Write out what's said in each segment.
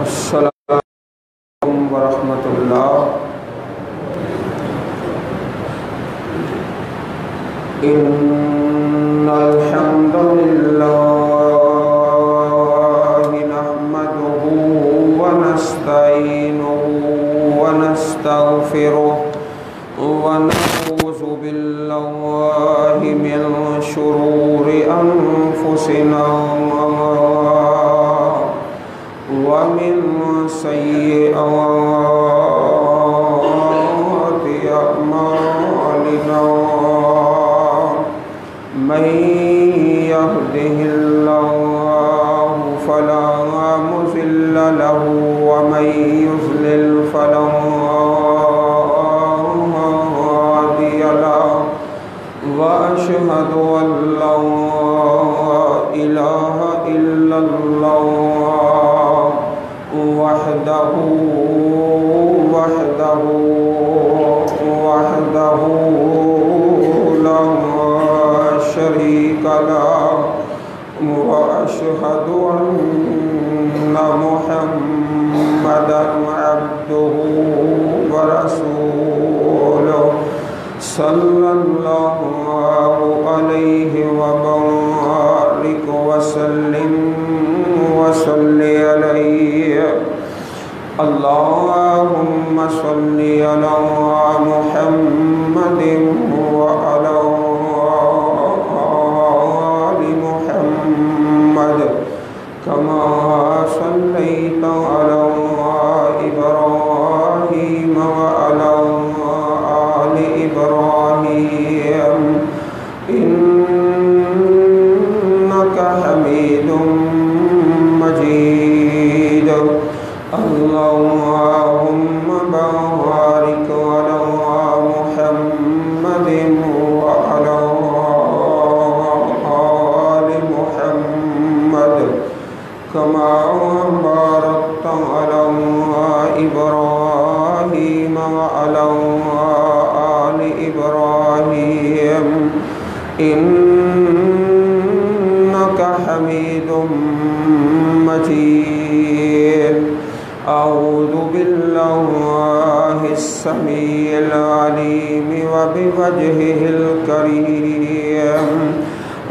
السلام علیکم ورحمۃ اللہ۔ ان الحمد للہ نحمده ونستعینه ونستغفره ونعوذ باللہ من شرور انفسنا ومن سیئات اعمالنا من يهده الله فلا مضل له ومن يضلل فلا هادي له وأشهد أن لا إله إلا الله وحده لا شريك له وأشهد أن محمدا عبده ورسوله صلى الله عليه وبارك وسلم عليه اللهم صل على محمد وعلى آل محمد كما صليت على إبراهيم وعلى آل إبراهيم إنك حميد مجيد اللهم بارك على محمد وعلى آل محمد كما باركت على إبراهيم وعلى آل إبراهيم إنك حميد مجيد أعوذ بالله السميع العليم وبوجهه الكريم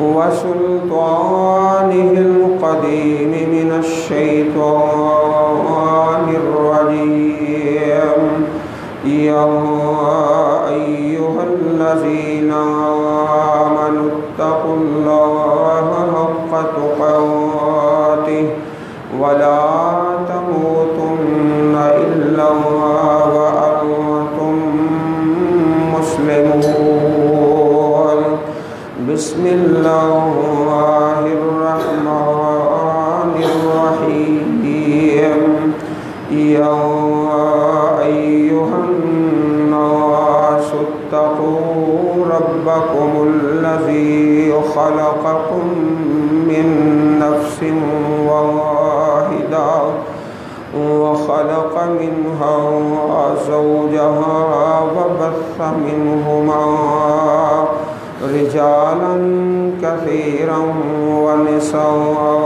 وسلطانه القديم من الشيطان الرجيم يا أيها الذين آمنوا اتقوا الله حق تقاته ولا تموتن إلا وأنتم مسلمون بسم الله الرحمن الرحيم يا أيها الناس اتقوا ربكم الذي خلقكم من نفس واحدة وخلق منها زوجها وبث منهما رجالا كثيرا ونساء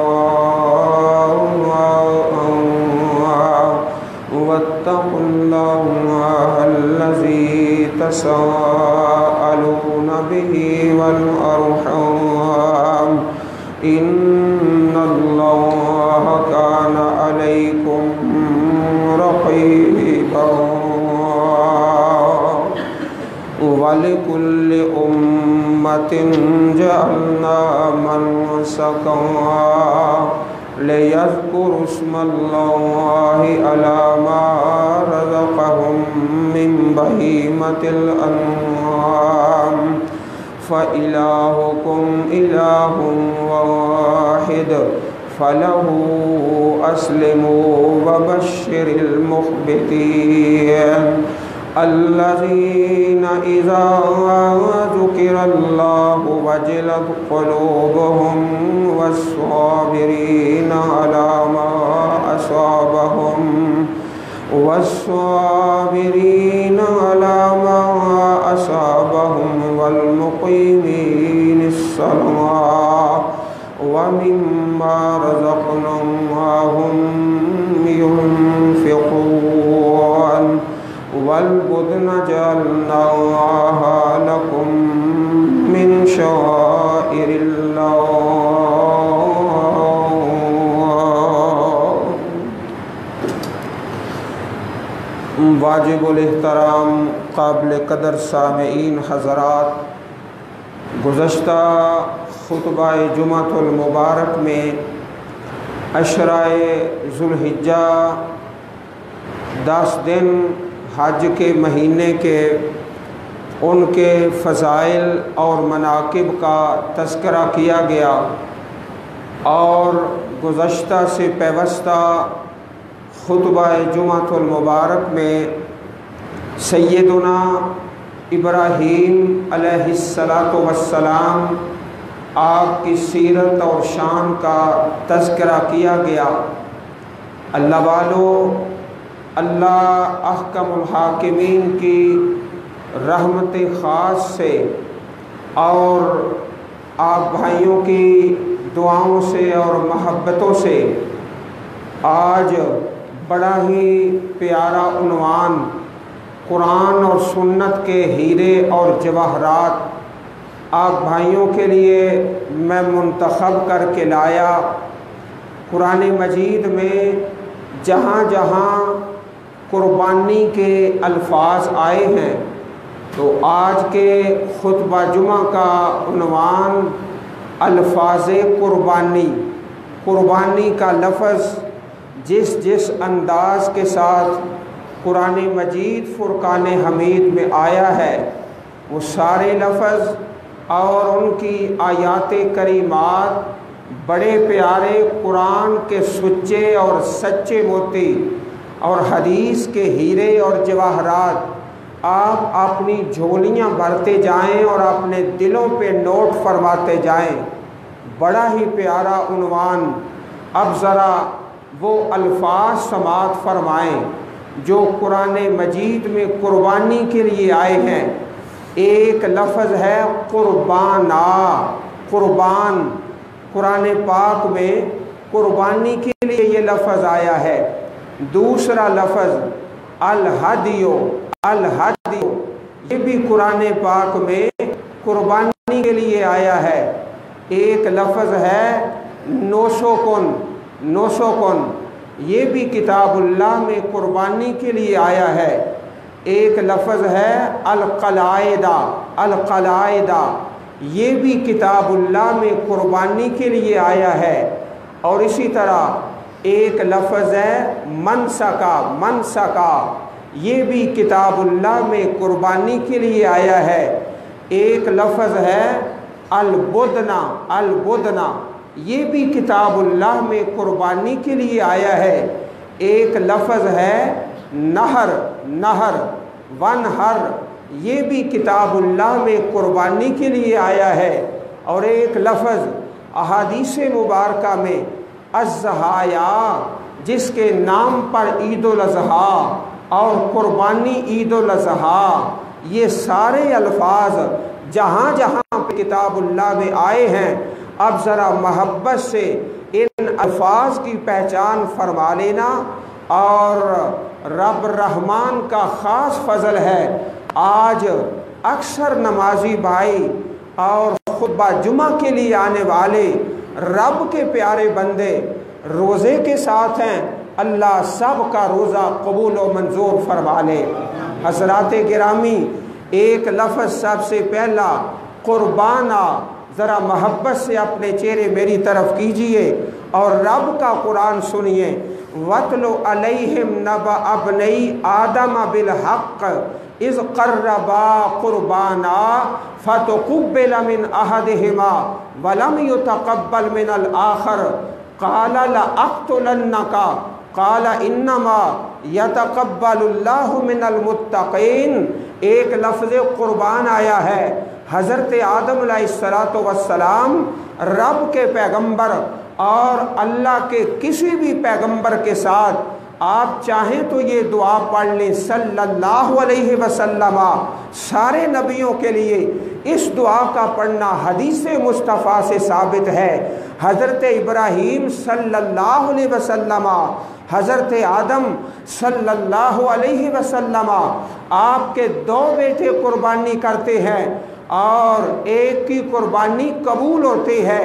واتقوا الله الذي تساءلون به والأرحام إن الله كان عليكم رقيبا ولكل أمة جعلنا منسكا ليذكروا اسم الله على ما رزقهم من بهيمة الأنعام فإلهكم إله واحد فله أسلموا وبشر المخبتين الذين إذا ذكر الله وجلت قلوبهم والصابرين على ما أصابهم والمقيمين الصلاة ومما رزقناهم واجب الاحترام قابل قدر سامعین حضرات، گزشتہ خطبہ جمعۃ المبارک میں عشرۂ ذوالحجہ 10 دن حج کے مہینے کے ان کے فضائل اور مناقب کا تذکرہ کیا گیا، اور گزشتہ سے پیوستہ خطبہ جمعۃ المبارک میں سیدنا ابراہیم علیہ السلام آپ کی سیرت اور شان کا تذکرہ کیا گیا۔ اللہ والو، اللہ احکم الحاکمین کی رحمت خاص سے اور آپ بھائیوں کی دعاؤں سے اور محبتوں سے آج بڑا ہی پیارا عنوان قرآن اور سنت کے ہیرے اور جواہرات آپ بھائیوں کے لیے میں منتخب کر کے لایا۔ قرآن مجید میں جہاں جہاں قربانی کے الفاظ آئے ہیں تو آج کے خطبہ جمعہ کا عنوان الفاظ قربانی، قربانی کا لفظ جس انداز کے ساتھ قرآن مجید فرقان حمید میں آیا ہے وہ سارے لفظ اور ان کی آیات کریمات بڑے پیارے قرآن کے سچے اور سچے موتی اور حدیث کے ہیرے اور جواہرات آپ اپنی جھولیاں بھرتے جائیں اور اپنے دلوں پہ نوٹ فرماتے جائیں۔ بڑا ہی پیارا عنوان۔ اب ذرا وہ الفاظ سماعت فرمائیں جو قرآن مجید میں قربانی کے لیے آئے ہیں۔ ایک لفظ ہے قربانا، قربان، قرآن پاک میں قربانی کے لیے یہ لفظ آیا ہے۔ دوسرا لفظ الہدیو، الہدیو، یہ بھی قرآن پاک میں قربانی کے لیے آیا ہے۔ ایک لفظ ہے نوسوکن، نوسوکن، یہ بھی کتاب اللہ میں قربانی کے لیے آیا ہے۔ ایک لفظ ہے القلائدہ، القلائدہ، یہ بھی کتاب اللہ میں قربانی کے لیے آیا ہے۔ اور اسی طرح ایک لفظ ہے منسکا، منسکا، یہ بھی کتاب اللہ میں قربانی کے لیے آیا ہے۔ ایک لفظ ہے البدنا، البدنا، یہ بھی کتاب اللہ میں قربانی کے لیے آیا ہے۔ ایک لفظ ہے نہر، نہر، ونہر، یہ بھی کتاب اللہ میں قربانی کے لیے آیا ہے۔ اور ایک لفظ احادیث مبارکہ میں الضحایا، جس کے نام پر عید الاضحیٰ اور قربانی عید الاضحیٰ، یہ سارے الفاظ جہاں جہاں پہ کتاب اللہ میں آئے ہیں اب ذرا محبت سے ان الفاظ کی پہچان فرما لینا۔ اور رب الرحمن کا خاص فضل ہے، آج اکثر نمازی بھائی اور خطبہ جمعہ کے لیے آنے والے رب کے پیارے بندے روزے کے ساتھ ہیں۔ اللہ سب کا روزہ قبول و منظور فرما لے۔ حضرات گرامی، ایک لفظ سب سے پہلا قربانہ، ذرا محبت سے اپنے چہرے میری طرف کیجئے اور رب کا قرآن سنیے۔ وَاتْلُ عَلَيْهِمْ نَبَأَ ابْنَيْ آدَمَ بِالْحَقِّ إِذْ قَرَّبَا قُرْبَانًا فَتُقُبِّلَ مِنْ أَحَدِهِمَا وَلَمْ يُتَقَبَّلْ مِنَ الْآخَرِ قَالَ لَأَقْتُلَنَّكَ قَالَ إِنَّمَا يَتَقَبَّلُ اللَّهُ مِنَ الْمُتَّقِينَ۔ ایک لفظ قربان آیا ہے۔ حضرت آدم علیہ السلام رب کے پیغمبر اور اللہ کے کسی بھی پیغمبر کے ساتھ آپ چاہیں تو یہ دعا پڑھ لیں صلی اللہ علیہ وسلم۔ سارے نبیوں کے لیے اس دعا کا پڑھنا حدیث مصطفیٰ سے ثابت ہے۔ حضرت ابراہیم صلی اللہ علیہ وسلم، حضرت آدم صلی اللہ علیہ وسلم، آپ کے 2 بیٹے قربانی کرتے ہیں اور ایک کی قربانی قبول ہوتی ہے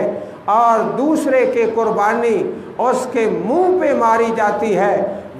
اور دوسرے کے قربانی اس کے منہ پہ ماری جاتی ہے۔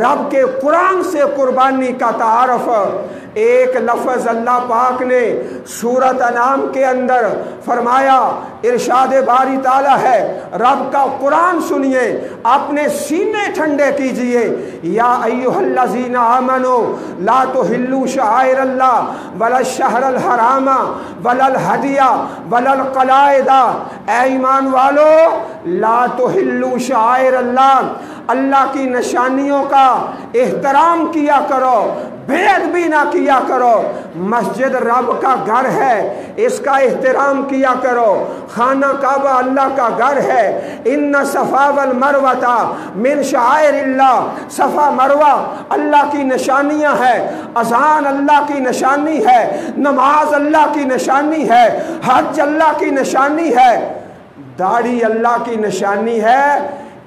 رب کے قرآن سے قربانی کا تعارف۔ ایک لفظ اللہ پاک نے سورۃ انعام کے اندر فرمایا، ارشاد باری تعالیٰ ہے، رب کا قرآن سنیے، اپنے سینے ٹھنڈے کیجئے۔ یا ایھا الذین آمنوا لا تحلوا شعائر اللہ ولا الشہر الحرام ولا الہدی ولا القلائد، اے ایمان والو لا تحلوا شعائر اللہ، اللہ کی نشانیوں کا احترام کیا کرو، بے ادبی نہ کیا کرو۔ مسجد رب کا گھر ہے، اس کا احترام کیا کرو۔ خانہ کعبہ اللہ کا گھر ہے۔ ان صفا والمروہ من شعائر اللہ، صفا مروہ اللہ کی نشانیاں ہے، اذان اللہ کی نشانی ہے، نماز اللہ کی نشانی ہے، حج اللہ کی نشانی ہے، داڑھی اللہ کی نشانی ہے،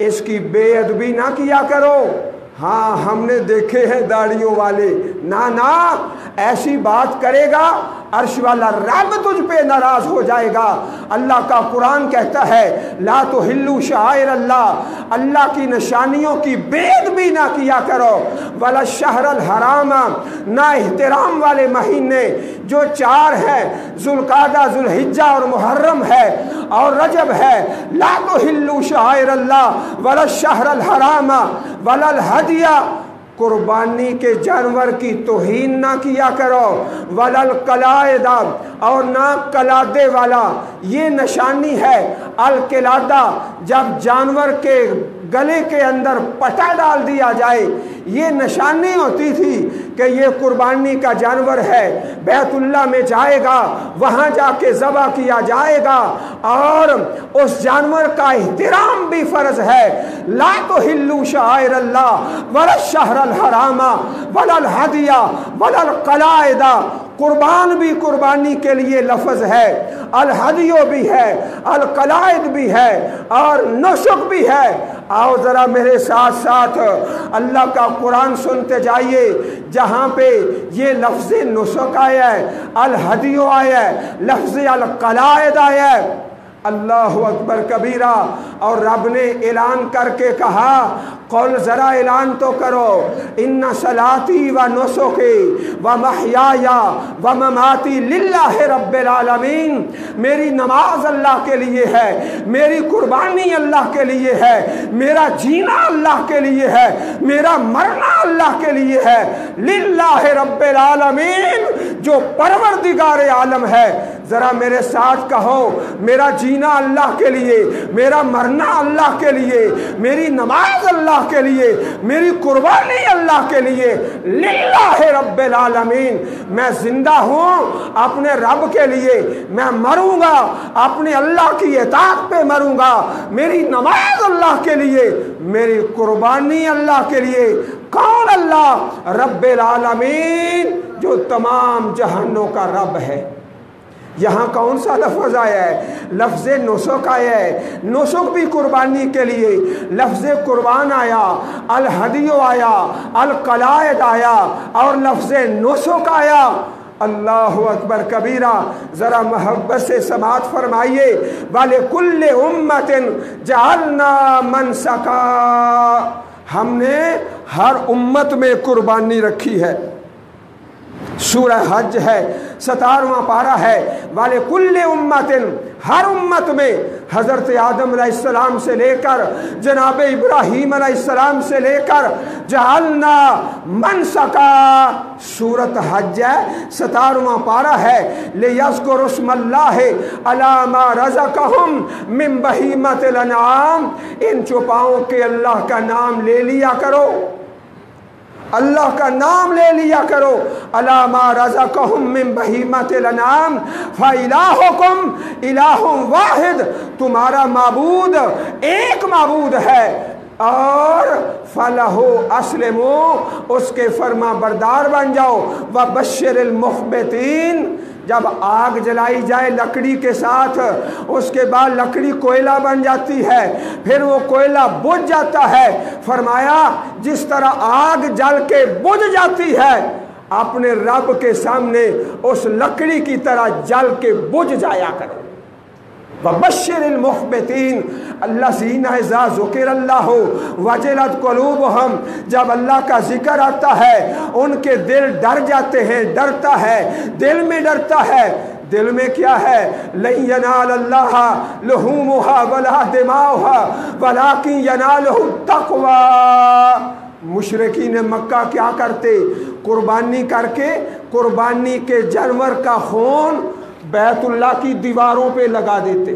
اس کی بے ادبی نہ کیا کرو۔ ہاں ہم نے دیکھے ہیں داڑھیوں والے، نہ ایسی بات کرے گا عرش والا رب تجھ پہ ناراض ہو جائے گا۔ اللہ کا قرآن کہتا ہے لا تحلوا شعائر اللہ، اللہ کی نشانیوں کی بے ادبی نہ کیا کرو، ولا الشہر الحرام، نہ احترام والے مہینے جو 4 ہیں، ذوالقعدہ، ذوالحجہ اور محرم ہے اور رجب ہے، لا تحلوا شعائر اللہ ولا الشہر الحرام ولا الہدی، قربانی کے جانور کی توہین نہ کیا کرو، ولا القلائد، اور نہ قلادے والا، یہ نشانی ہے القلادہ، جب جانور کے گلے کے اندر پٹا ڈال دیا جائے، یہ نشانی ہوتی تھی کہ یہ قربانی کا جانور ہے، بیت اللہ میں جائے گا، وہاں جا کے ذبح کیا جائے گا، اور اس جانور کا احترام بھی فرض ہے۔ لا تحلوا شعائر اللہ ولا الشہر الحرام ولا الہدی ولا القلائد، قربان بھی قربانی کے لیے لفظ ہے، الہدیو بھی ہے، القلائد بھی ہے، اور نسک بھی ہے۔ آؤ ذرا میرے ساتھ ساتھ اللہ کا قرآن سنتے جائیے، جہاں پہ یہ لفظ نسک آیا ہے، الہدیو آیا ہے، لفظ القلائد آیا ہے، اللہ اکبر کبیرہ، اور رب نے اعلان کر کے کہا، قل ذرا اعلان تو کرو، ان صلاتی و نسکی و محیای و مماتی للہ رب العالمین، میری نماز اللہ کے لیے ہے، میری قربانی اللہ کے لیے ہے، میرا جینا اللہ کے لیے ہے، میرا مرنا اللہ کے لیے ہے، للہ رب العالمین، جو پروردگار عالم ہے۔ ذرا میرے ساتھ کہو، میرا جینا اللہ کے لیے، میرا مرنا اللہ کے لیے، میری نماز اللہ کے لیے، میری قربانی اللہ کے لیے، للہ رب العالمین۔ میں زندہ ہوں اپنے رب کے لیے، میں مروں گا اپنے اللہ کی اطاعت پہ مروں گا، میری نماز اللہ کے لیے، میری قربانی اللہ کے لیے۔ کون اللہ؟ رب العالمین، جو تمام جہانوں کا رب ہے۔ یہاں کون سا لفظ آیا ہے؟ لفظ نسک آیا ہے، نسک بھی قربانی کے لیے، لفظ قربان آیا، الہدیو آیا، القلائد آیا، اور لفظ نسک آیا۔ اللہ اکبر کبیرہ، ذرا محبت سے سماعت فرمائیے، وَلِكُلِّ أُمَّةٍ جَعَلْنَا مَنْسَكًا، ہم نے ہر امت میں قربانی رکھی ہے۔ سورہ حج ہے، 17واں پارہ ہے، وَلِكُلِّ أُمَّةٍ، ہر امت میں، حضرت آدم علیہ السلام سے لے کر جناب ابراہیم علیہ السلام سے لے کر جعلنا منسکا، سورۃ حج ہے، 17واں پارہ ہے، لِيَذْكُرُوا اسْمَ اللَّهِ عَلَىٰ مَا رَزَقَهُمْ مِن بَهِیمَةِ الْأَنْعَامِ، ان چوپاؤں کے اللہ کا نام لے لیا کرو، اللہ کا نام لے لیا کرو، عَلَىٰ مَا رَزَقَهُمْ مِن بَهِیمَةِ الْأَنْعَامِ فَإِلَٰهُكُمْ إِلَٰهٌ وَاحِدٌ، تمہارا معبود ایک معبود ہے، اور فَلَهُ أَسْلِمُوا، اس کے فرما بردار بن جاؤ، وَبَشِّرِ الْمُخْبِتِينَ، جب آگ جلائی جائے لکڑی کے ساتھ، اس کے بعد لکڑی کوئلہ بن جاتی ہے، پھر وہ کوئلہ بجھ جاتا ہے، فرمایا جس طرح آگ جل کے بجھ جاتی ہے، اپنے رب کے سامنے اس لکڑی کی طرح جل کے بجھ جایا کرو۔ وبشر المخبتین الذین اذا ذکر اللہ وجلت قلوبہم، جب اللہ کا ذکر آتا ہے ان کے دل ڈر جاتے ہیں، ڈرتا ہے، دل میں ڈرتا ہے۔ دل میں کیا ہے؟ لن ینال اللہ لحومها ولا دماؤها ولکن ینالہ التقوی۔ مشرکین مکہ کیا کرتے؟ قربانی کر کے قربانی کے جانور کا خون بیت اللہ کی دیواروں پہ لگا دیتے،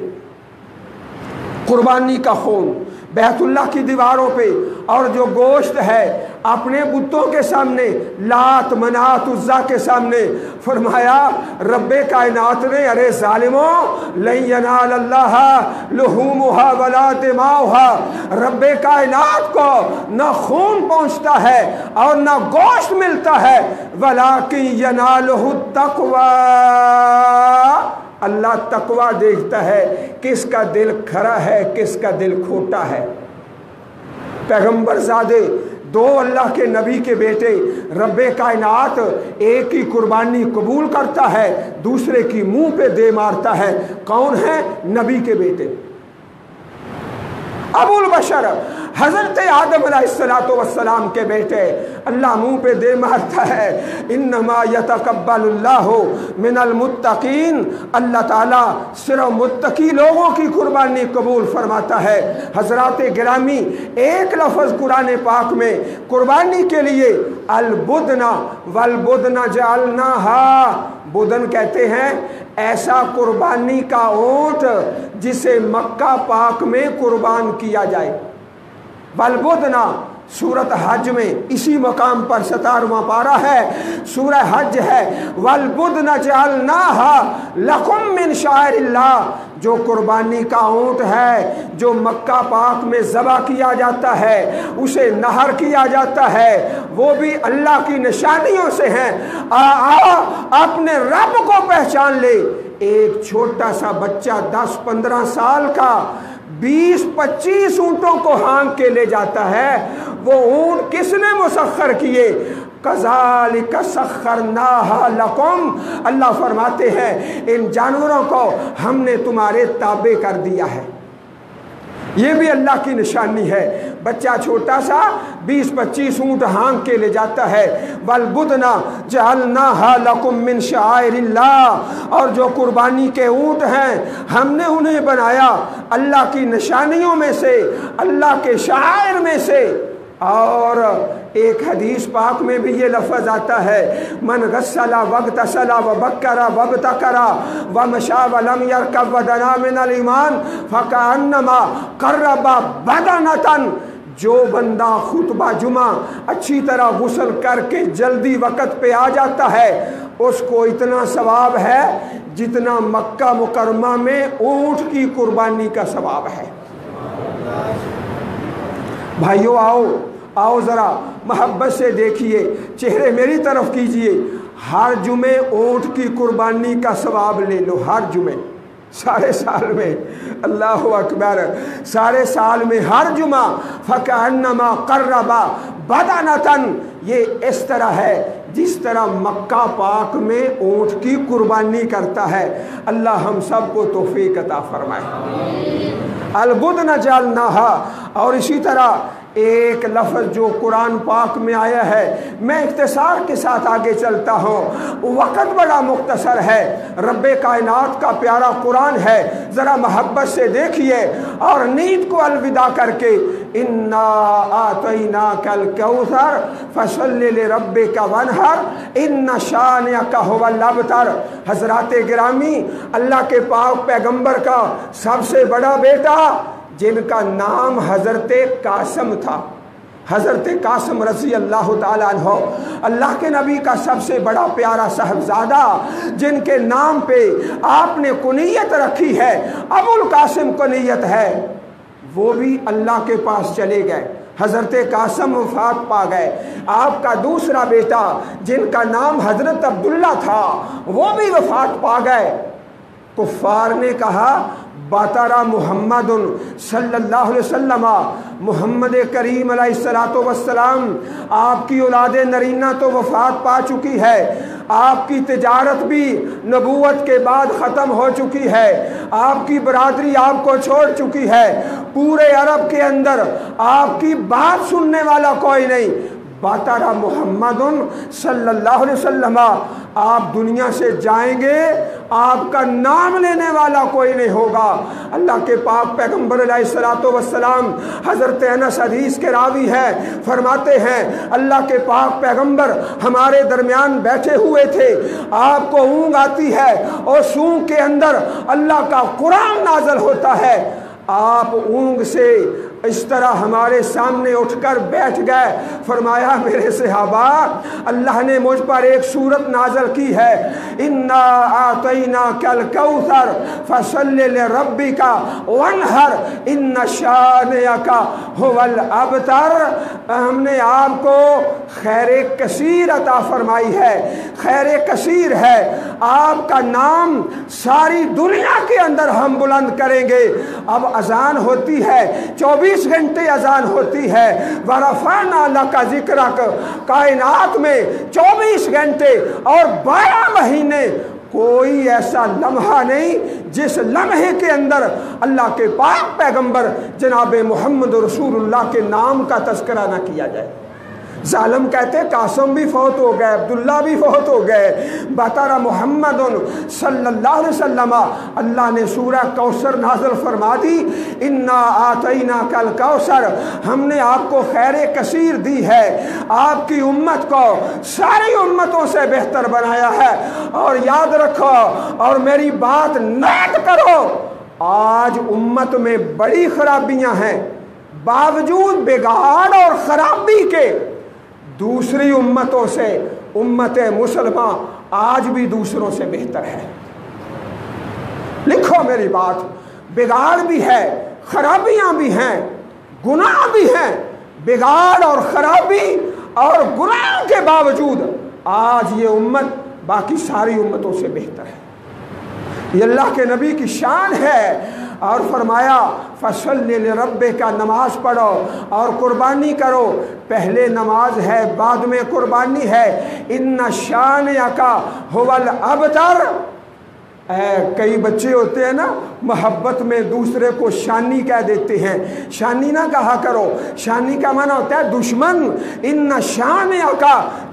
قربانی کا خون بیت اللہ کی دیواروں پہ، اور جو گوشت ہے اپنے بتوں کے سامنے، لات منات عزا کے سامنے۔ فرمایا رب کائنات نے ارے ظالموں، لن ینال اللہ لحومها ولا دماؤها، رب کائنات کو نہ خون پہنچتا ہے اور نہ گوشت ملتا ہے، ولکن ینالہ التقوی، اللہ تقوی دیکھتا ہے کس کا دل کھرا ہے، کس کا دل کھوٹا ہے۔ پیغمبر زادے دو اللہ کے نبی کے بیٹے، رب کائنات ایک کی قربانی قبول کرتا ہے، دوسرے کی منہ پہ دے مارتا ہے۔ کون ہے؟ نبی کے بیٹے ابو البشر حضرت آدم علیہ السلام کے بیٹے۔ اللہ منہ پہ دے مارتا ہے، انما یتقبل اللہ من المتقین، اللہ تعالیٰ صرف متقی لوگوں کی قربانی قبول فرماتا ہے۔ حضرات گرامی، ایک لفظ قرآن پاک میں قربانی کے لیے البدن والبدن جعلناہا، بدن کہتے ہیں ایسا قربانی کا اونٹ جسے مکہ پاک میں قربان کیا جائے۔ والبدنا سورت حج میں اسی مقام پر 17واں پارہ ہے، سورہ حج ہے، والبدن جعلناہا لکم من شعائر اللہ، جو قربانی کا اونٹ ہے جو مکہ پاک میں ذبح کیا جاتا ہے، اسے نہر کیا جاتا ہے، وہ بھی اللہ کی نشانیوں سے ہیں۔ اپنے رب کو پہچان لے۔ ایک چھوٹا سا بچہ 10-15 سال کا 20-25 اونٹوں کو ہانک کے لے جاتا ہے۔ وہ اونٹ کس نے مسخر کیے؟ کذالک سخرناہا لکم، اللہ فرماتے ہیں ان جانوروں کو ہم نے تمہارے تابع کر دیا ہے۔ یہ بھی اللہ کی نشانی ہے۔ بچہ چھوٹا سا 20-25 اونٹ ہانک کے لے جاتا ہے۔ والبدنا جعلناہا لکم من شعائر اللہ، اور جو قربانی کے اونٹ ہیں ہم نے انہیں بنایا اللہ کی نشانیوں میں سے، اللہ کے شعائر میں سے۔ اور ایک حدیث پاک میں بھی یہ لفظ آتا ہے، من غسل واغتسل وبکر وابتکر ومشى ولم يركب ودنا من الایمان فکأنما قرب بدنۃ، جو بندہ خطبہ جمعہ اچھی طرح غسل کر کے جلدی وقت پہ آ جاتا ہے، اس کو اتنا ثواب ہے جتنا مکہ مکرمہ میں اونٹ کی قربانی کا ثواب ہے۔ بھائیو آؤ ذرا محبت سے دیکھیے، چہرے میری طرف کیجئے۔ ہر جمعے اونٹ کی قربانی کا ثواب لے لو، ہر جمعے، سارے سال میں، اللہ اکبر، سارے سال میں ہر جمعہ فکأنما قرب بدنۃ، یہ اس طرح ہے جس طرح مکہ پاک میں اونٹ کی قربانی کرتا ہے۔ اللہ ہم سب کو توفیق عطا فرمائے۔ البدن جعلناہا، اور اسی طرح ایک لفظ جو قرآن پاک میں آیا ہے، میں اختصار کے ساتھ آگے چلتا ہوں، وقت بڑا مختصر ہے، رب کائنات کا پیارا قرآن ہے، ذرا محبت سے دیکھیے اور نیند کو الوداع کر کے انا آتیناک الکوثر فصل لربک وانحر ان شانئک ھو الابتر۔ حضرات گرامی، اللہ کے پاک پیغمبر کا سب سے بڑا بیٹا جن کا نام حضرت قاسم تھا، حضرت قاسم رضی اللہ تعالیٰ عنہ، اللہ کے نبی کا سب سے بڑا پیارا صاحبزادہ جن کے نام پہ آپ نے کنیت رکھی ہے، ابو القاسم کنیت ہے، وہ بھی اللہ کے پاس چلے گئے۔ حضرت قاسم وفات پا گئے۔ آپ کا دوسرا بیٹا جن کا نام حضرت عبداللہ تھا، وہ بھی وفات پا گئے۔ کفار نے کہا باتارا محمد صلی اللہ علیہ وسلم، محمد کریم علیہ السلام، آپ کی اولاد نرینہ تو وفات پا چکی ہے، آپ کی تجارت بھی نبوت کے بعد ختم ہو چکی ہے، آپ کی برادری آپ کو چھوڑ چکی ہے، پورے عرب کے اندر آپ کی بات سننے والا کوئی نہیں۔ باتارا محمد صلی اللہ علیہ وسلم، آپ دنیا سے جائیں گے، آپ کا نام لینے والا کوئی نہیں ہوگا۔ اللہ کے پاک پیغمبر علیہ الصلوۃ والسلام، حضرت انس حدیث کے راوی ہیں، فرماتے ہیں اللہ کے پاک پیغمبر ہمارے درمیان بیٹھے ہوئے تھے، آپ کو اونگ آتی ہے اور سونگ کے اندر اللہ کا قرآن نازل ہوتا ہے، آپ اونگ سے اس طرح ہمارے سامنے اٹھ کر بیٹھ گئے۔ فرمایا میرے صحابہ، اللہ نے مجھ پر ایک سورت نازل کی ہے، انا اعطیناک الکوثر فصل لربک وانحر ان شانئک ھو الابتر۔ ہم نے آپ کو خیر کثیر عطا فرمائی ہے، خیر کثیر ہے، آپ کا نام ساری دنیا کے اندر ہم بلند کریں گے۔ اب اذان ہوتی ہے، 24 گھنٹے اذان ہوتی ہے، وَرَفَعْنَا لَكَ ذِكْرَكَ، کائنات میں 24 گھنٹے اور 12 مہینے کوئی ایسا لمحہ نہیں جس لمحے کے اندر اللہ کے پاک پیغمبر جناب محمد رسول اللہ کے نام کا تذکرہ نہ کیا جائے۔ ظالم کہتے قاسم بھی فوت ہو گئے، عبداللہ بھی فوت ہو گئے، بطر محمد صلی اللہ علیہ وسلم، اللہ نے سورہ کوثر نازل فرما دی، انا آتیناک الکوثر، ہم نے آپ کو خیر کثیر دی ہے، آپ کی امت کو ساری امتوں سے بہتر بنایا ہے۔ اور یاد رکھو اور میری بات نوٹ کرو، آج امت میں بڑی خرابیاں ہیں، باوجود بگاڑ اور خرابی کے دوسری امتوں سے امت مسلمہ آج بھی دوسروں سے بہتر ہے۔ لکھو میری بات، بگاڑ بھی ہے، خرابیاں بھی ہیں، گناہ بھی ہیں، بگاڑ اور خرابی اور گناہ کے باوجود آج یہ امت باقی ساری امتوں سے بہتر ہے۔ یہ اللہ کے نبی کی شان ہے۔ اور فرمایا فصلی لربک، نماز پڑھو اور قربانی کرو، پہلے نماز ہے بعد میں قربانی ہے، ان شانئک ھو الابتر۔ کئی بچے ہوتے ہیں نا، محبت میں دوسرے کو شانی کہہ دیتے ہیں، شانی نہ کہا کرو، شانی کا معنی ہوتا ہے دشمن، ان شانئک،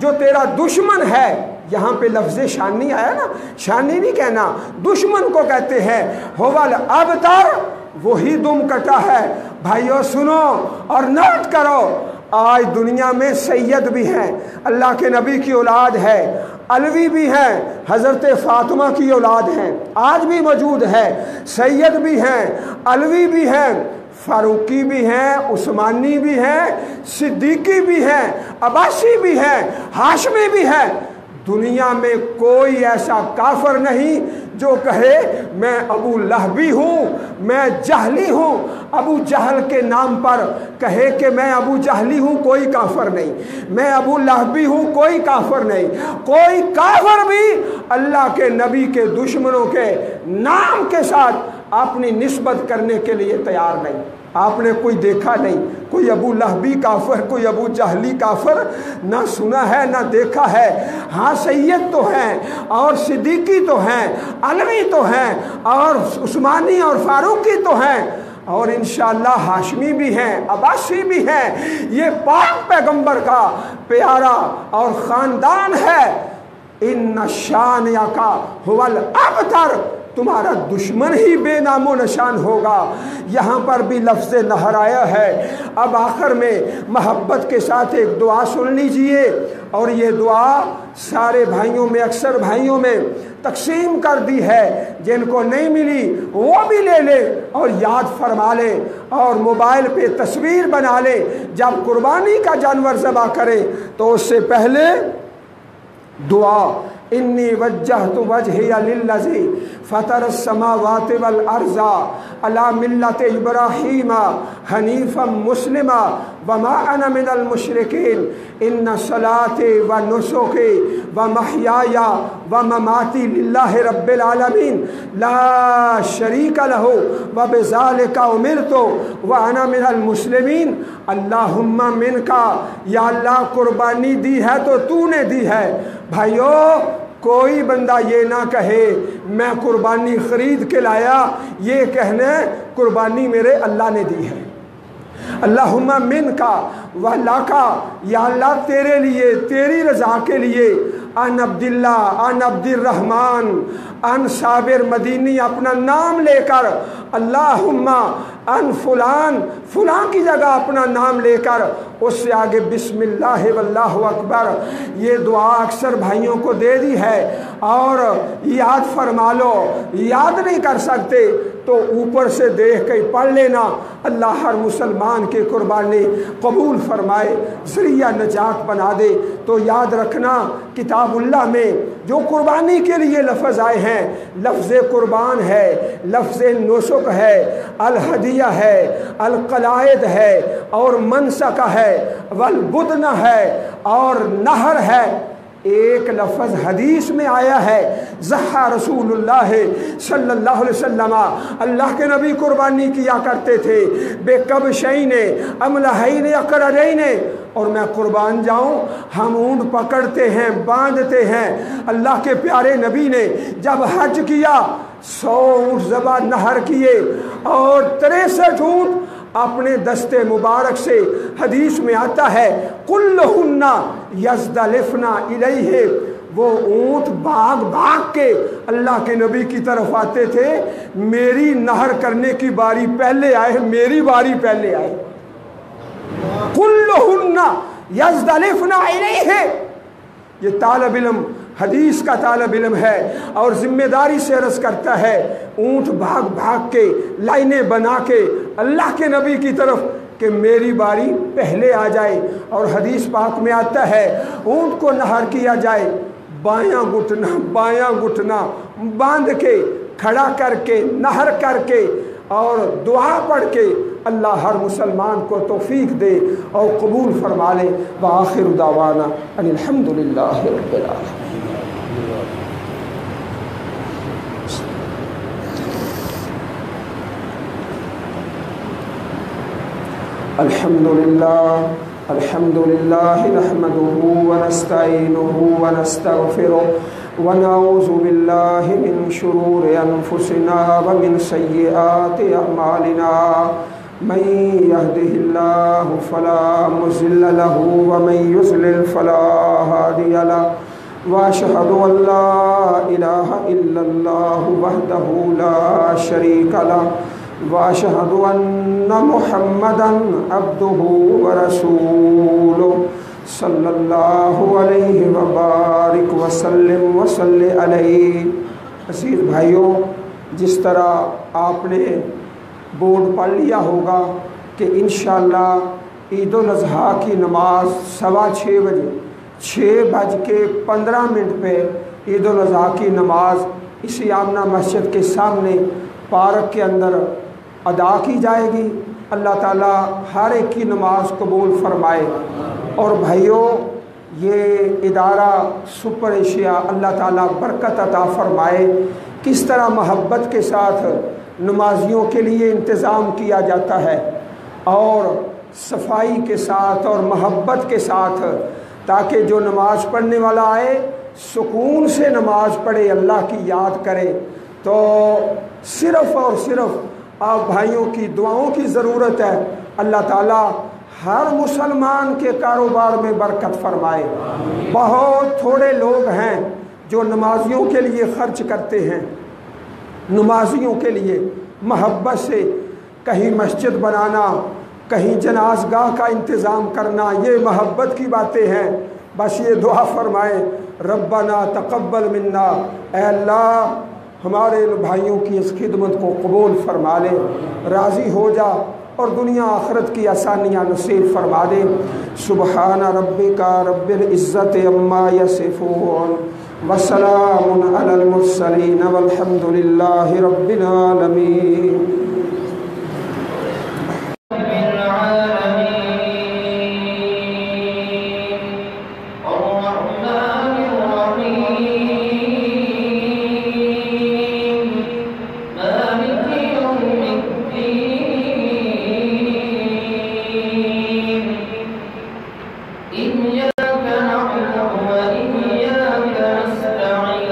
جو تیرا دشمن ہے۔ یہاں پہ لفظ شانی آیا نا، شانی نہیں کہنا، دشمن کو کہتے ہیں، ھو الابتر، وہی دم کٹا ہے۔ بھائیو سنو اور نوٹ کرو، آج دنیا میں سید بھی ہیں، اللہ کے نبی کی اولاد ہے، علوی بھی ہیں، حضرت فاطمہ کی اولاد ہیں، آج بھی موجود ہے، سید بھی ہیں، علوی بھی ہیں، فاروقی بھی ہیں، عثمانی بھی ہیں، صدیقی بھی ہیں، عباسی بھی ہیں، ہاشمی بھی ہیں۔ دنیا میں کوئی ایسا کافر نہیں جو کہے میں ابو لہبی ہوں، میں جہلی ہوں، ابو جہل کے نام پر کہے کہ میں ابو جہلی ہوں، کوئی کافر نہیں، میں ابو لہبی ہوں، کوئی کافر نہیں۔ کوئی کافر بھی اللہ کے نبی کے دشمنوں کے نام کے ساتھ اپنی نسبت کرنے کے لیے تیار نہیں۔ آپ نے کوئی دیکھا نہیں، کوئی ابو لہبی کافر، کوئی ابو جہلی کافر، نہ سنا ہے نہ دیکھا ہے۔ ہاں سید تو ہیں اور صدیقی تو ہیں، علوی تو ہیں اور عثمانی اور فاروقی تو ہیں، اور انشاءاللہ ہاشمی بھی ہیں، عباسی بھی ہیں۔ یہ پاک پیغمبر کا پیارا اور خاندان ہے۔ ان شانئک ھو الابتر، تمہارا دشمن ہی بے نام و نشان ہوگا۔ یہاں پر بھی لفظ نہر آیا ہے۔ اب آخر میں محبت کے ساتھ ایک دعا سن لیجئے، اور یہ دعا سارے بھائیوں میں، اکثر بھائیوں میں تقسیم کر دی ہے، جن کو نہیں ملی وہ بھی لے لے اور یاد فرما لے، اور موبائل پہ تصویر بنا لے، جب قربانی کا جانور ذبح کرے تو اس سے پہلے دعا، انی وجہت وجہی للذی فطر السماوات والارض علی ملت ابراہیم حنیفا مسلما وما انا من المشرکین ان صلاتی و نسکی و محیای و مماتی للہ رب العالمین لا شریک لہ و بذالک امرت و انا من المسلمین۔ اللہم منکا، یا اللہ قربانی دی ہے تو تو نے دی ہے۔ بھائیو کوئی بندہ یہ نہ کہے میں قربانی خرید کے لایا، یہ کہنا قربانی میرے اللہ نے دی ہے۔ اللہم من کا و لاکا، یا اللہ تیرے لیے، تیری رضا کے لیے، ان عبداللہ، ان عبد الرحمن، ان صابر مدینی اپنا نام لے کر، اللہم ان فلان، فلان کی جگہ اپنا نام لے کر اس سے آگے بسم اللہ واللہ اکبر، یہ دعا اکثر بھائیوں کو دے دی ہے، اور یاد فرما لو، یاد نہیں کر سکتے تو اوپر سے دیکھ کے پڑھ لینا۔ اللہ ہر مسلمان کے قربانی قبول فرمائے، ذریعہ نجات بنا دے۔ تو یاد رکھنا کتاب اللہ میں جو قربانی کے لیے لفظ آئے ہیں، لفظ قربان ہے، لفظ نسک ہے، الہدیہ ہے، القلائد ہے، اور منسک ہے، والبدن ہے، اور نہر ہے۔ ایک لفظ حدیث میں آیا ہے، ضحیٰ رسول اللہ صلی اللہ علیہ وسلم، اللہ کے نبی قربانی کیا کرتے تھے، بے کبشین املہین اقرنین، اور میں قربان جاؤں، ہم اونٹ پکڑتے ہیں، باندھتے ہیں۔ اللہ کے پیارے نبی نے جب حج کیا 100 اونٹ ذبح نہر کیے، اور 63 اونٹ اپنے دستے مبارک سے، حدیث میں آتا ہے کلہن یزدلفن الیہ، وہ اونٹ بھاگ بھاگ کے اللہ کے نبی کی طرف آتے تھے، میری نہر کرنے کی باری پہلے آئے، میری باری پہلے آئے۔ کلہن یزدلفن الیہ، یہ طالب علم حدیث کا طالب علم ہے اور ذمہ داری سے عرض کرتا ہے، اونٹ بھاگ بھاگ کے لائنیں بنا کے اللہ کے نبی کی طرف کہ میری باری پہلے آ جائے۔ اور حدیث پاک میں آتا ہے اونٹ کو نہر کیا جائے، بایاں گھٹنا باندھ کے، کھڑا کر کے، نہر کر کے، اور دعا پڑھ کے اللہ ہر مسلمان کو توفیق دے اور قبول فرما لے۔ وآخر دعوانا ان الحمدللہ رب العالمین۔ الحمد للہ نحمده ونستعینه ونستغفره ونعوذ باللہ من شرور انفسنا ومن سیئات اعمالنا، من يهده الله فلا مضل له ومن يضلل فلا هادي له، واشهد ان لا اله الا الله وحده لا شريك له، واشهد ان محمدا عبده ورسوله صلی اللہ علیہ وبارک وسلم وصلی علیہ۔ عزیز بھائیوں، جس طرح آپ نے بورڈ پڑھ لیا ہوگا کہ انشاءاللہ عید الاضحیٰ کی نماز 6:15 بجے 6:15 پہ عید الاضحیٰ کی نماز اسی آمنہ مسجد کے سامنے پارک کے اندر ادا کی جائے گی۔ اللہ تعالیٰ ہر ایک کی نماز قبول فرمائے۔ اور بھائیوں، یہ ادارہ سپر ایشیا اللہ تعالیٰ برکت عطا فرمائے۔ کس طرح محبت کے ساتھ نمازیوں کے لیے انتظام کیا جاتا ہے، اور صفائی کے ساتھ اور محبت کے ساتھ، تاکہ جو نماز پڑھنے والا آئے سکون سے نماز پڑھے، اللہ کی یاد کرے۔ تو صرف اور صرف آپ بھائیوں کی دعاؤں کی ضرورت ہے۔ اللہ تعالیٰ ہر مسلمان کے کاروبار میں برکت فرمائے۔ بہت تھوڑے لوگ ہیں جو نمازیوں کے لیے خرچ کرتے ہیں، نمازیوں کے لیے محبت سے کہیں مسجد بنانا، کہیں جنازگاہ کا انتظام کرنا، یہ محبت کی باتیں ہیں۔ بس یہ دعا فرمائیں، ربنا تقبل منا، اے اللہ ہمارے بھائیوں کی اس خدمت کو قبول فرما لے، راضی ہو جا اور دنیا آخرت کی آسانیاں نصیب فرما دے۔ سبحان ربک رب العزت عما یصفون وسلام علی المرسلین والحمد للہ رب العالمین۔ إياك نعبد وإياك نستعين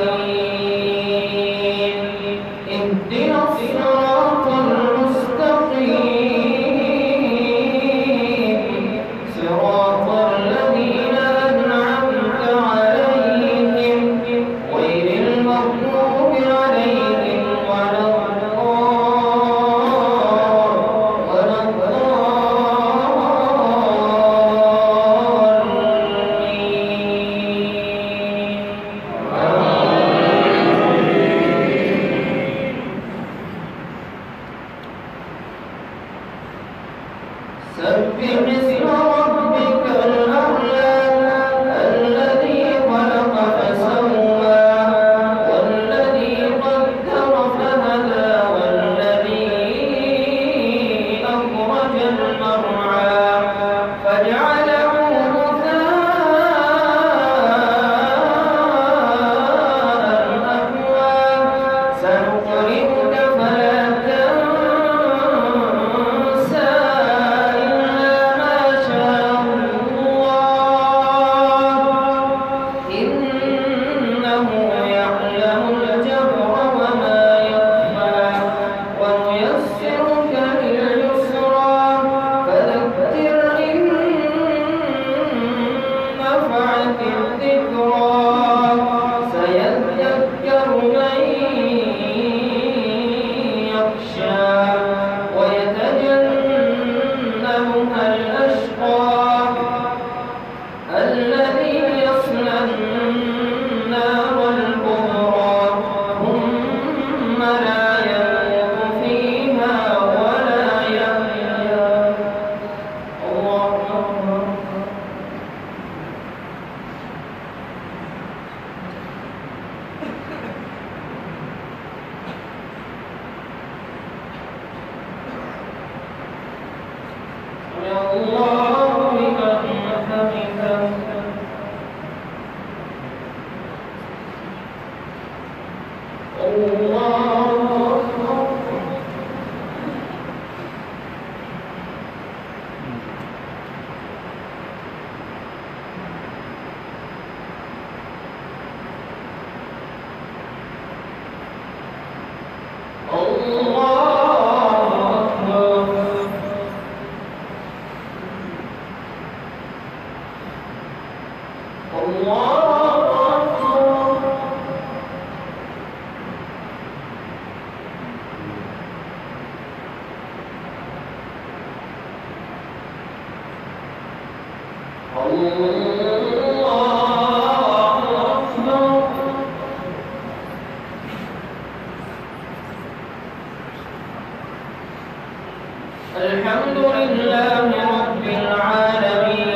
الحمد لله رب العالمين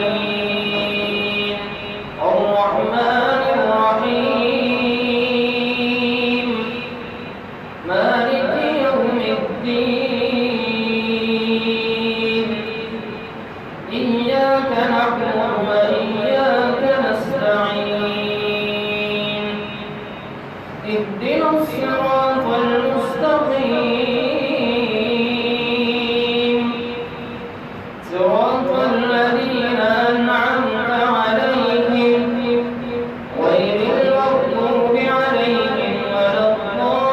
الرحمن الرحيم مالك يوم الدين إياك نعبد وإياك نستعين اهدنا الصراط المستقيم صراط الذين أنعمت عليهم غير المغضوب عليهم ولا الضالين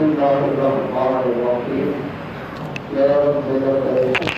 بسم اللہ الرحمن الرحیم یا رب